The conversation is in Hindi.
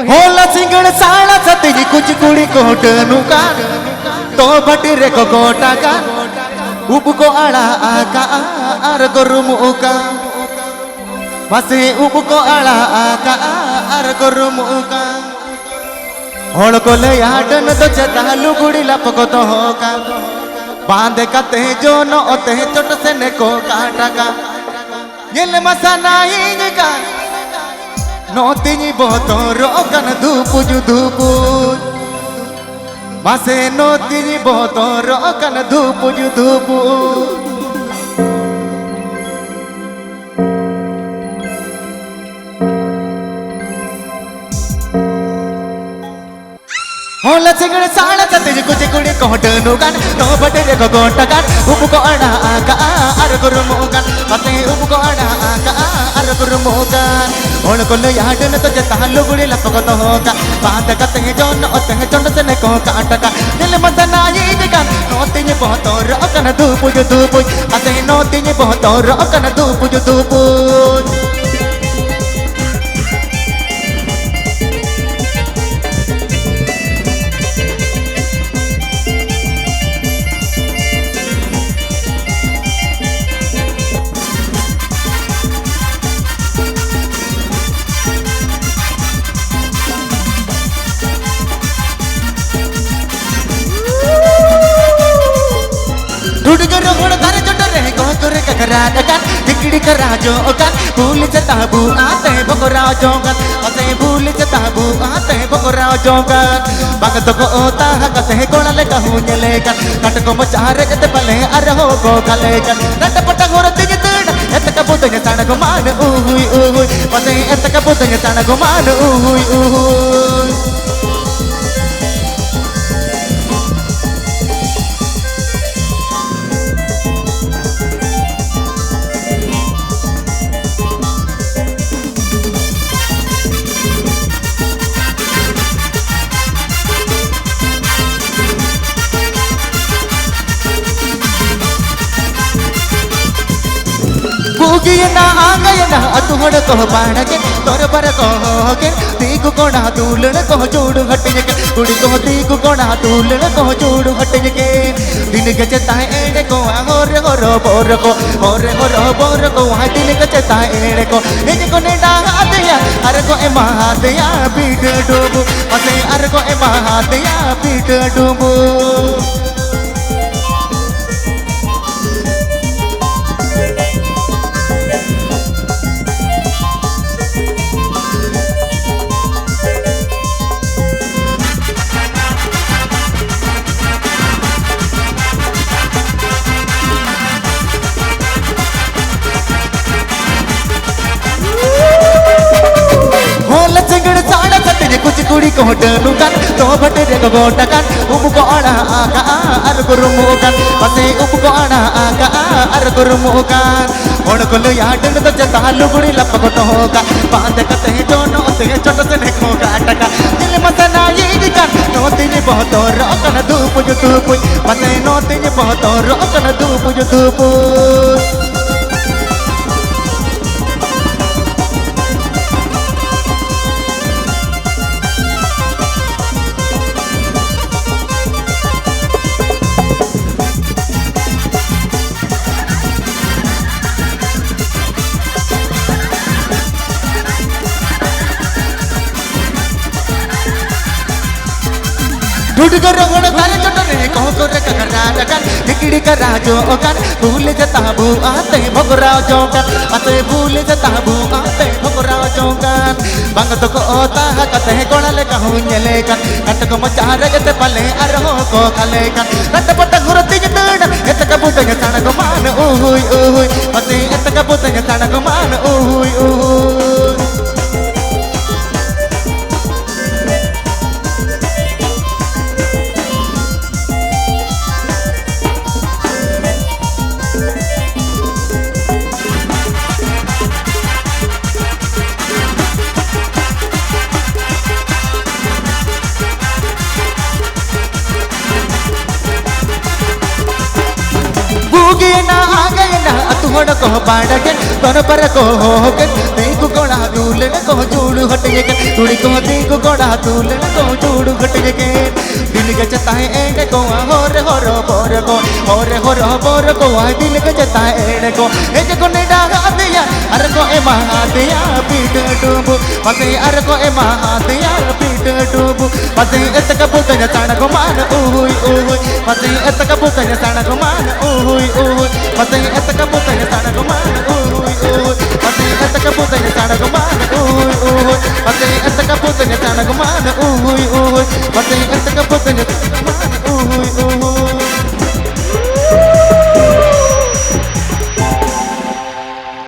होला सिंगड़ साला सती कुछ कुड़ी कोट नुका तो भटिरे को गोटा का उप को आड़ा आका आर गुरुमुका बसे उप को आड़ा आका आर गुरुमुका होड़ को ले आडन तो चता लुगुड़ी लप को तो होगा बांधे का ते जो न ओते चोट से ने को काटा का ये ले मसाना ही का नोती नी बोतो रोकन धूपु जु धूपु मासे नोती नी बोतो रोकन धूपु जु धूपु होला सिंगड़ साला सती कुछ कुड़ी कोट नुगान तो भटिरे को गोटा गान उप को आड़ा आका आर गुरुमुगान बसे उप को आड़ा आका आर गुरुमुगान होड़ को ले आडन तो चता लुगुड़ी लप को तो होगा बात कते जोन ओते चंड से ने को काटका दिल मदना ये गान नोती ने बहुत रोकन धूपु जु धूपु असे नोती ने बहुत रोकन धूपु जु धूपु हुडगर होड़ घर चोट रहे को करे ककरा डकन दिकड़ी करा जो ओकन भूल से ताबू आते बकरा जोगन असे भूल से ताबू आते बकरा जोगन भगत को ओता कते कोण ले कहू ले कन कट को मचारे जते पले अर हो को खले कन नट पट गोर तिज तड़ एत का बुत ने तण गुमान उहुई उहुई पते एत का बुत ने तण गुमान उहुई उहुई पूगियना आंगयना अतुहड़ को बाणके तोर पर को होके तीगु कोणा तूलण को जोड़ हटने के कुड़ी को तीगु कोणा तूलण को जोड़ हटने के दिन के चता एड़े को होर होर बोर को होर होर बोर को दिन के चता एड़े को इन को ने डाहा दिया अर को ए महा दिया पीठ डूबू असे अर को ए महा दिया पीठ डूबू कुछ कुड़ी कोट नुगान तो भटिरे को गोटा गान उप को आड़ा आका आर गुरुमुगान बसे उप को आड़ा आका आर गुरुमुगान होड़ को ले आडन तो चता लुगुड़ी लप को तो होगा बांध कते जोन ओते चोट से ने को काटका दिल मसना ये गान नोती ने बहुत रोकन धूपु जु धूपु बसे नोती ने बहुत रोकन धूपु जु धूपु हुडगर होड़ घर चोट रहे को करे ककरा डकन दिकड़ी करा जो ओकन भूल से ताबू आते बकरा जोगन अते भूल से ताबू आते बकरा जोगन बंगत को ओता कते कोण ले कहू ले कन कट को मचारे जते पले अर हो को खले कन रट पट गुरती जतड़ एत का बुत तण को मान ओहुई ओहुई अते एत का बुत तण को मान ओहुई ओहुई ना आ गए ना अतुहड़ को बाड़के तोर पर को होके देखो गोड़ा दूलन को चूड़ू हट के तुड़ी को देखो गोड़ा दूलन को चूड़ू हट के दिल के चताए एंड को होर बोर को दिल के चताए एंड को ए को ने डागा दिया अर को ए महा दिया पीठ डूबू पसे अर को ए महा दिया पीठ डूबू पसे एतक बुतन ताण को मान ओहुई पसे एतक बुतन ताण को मान ओहुई पसे एतक बुतन ताण को मान ओहुई पसे एतक बुतन ताण को मान ओहुई पसे एतक बुतन ताण को मान ओहुई पसे एतक बुतन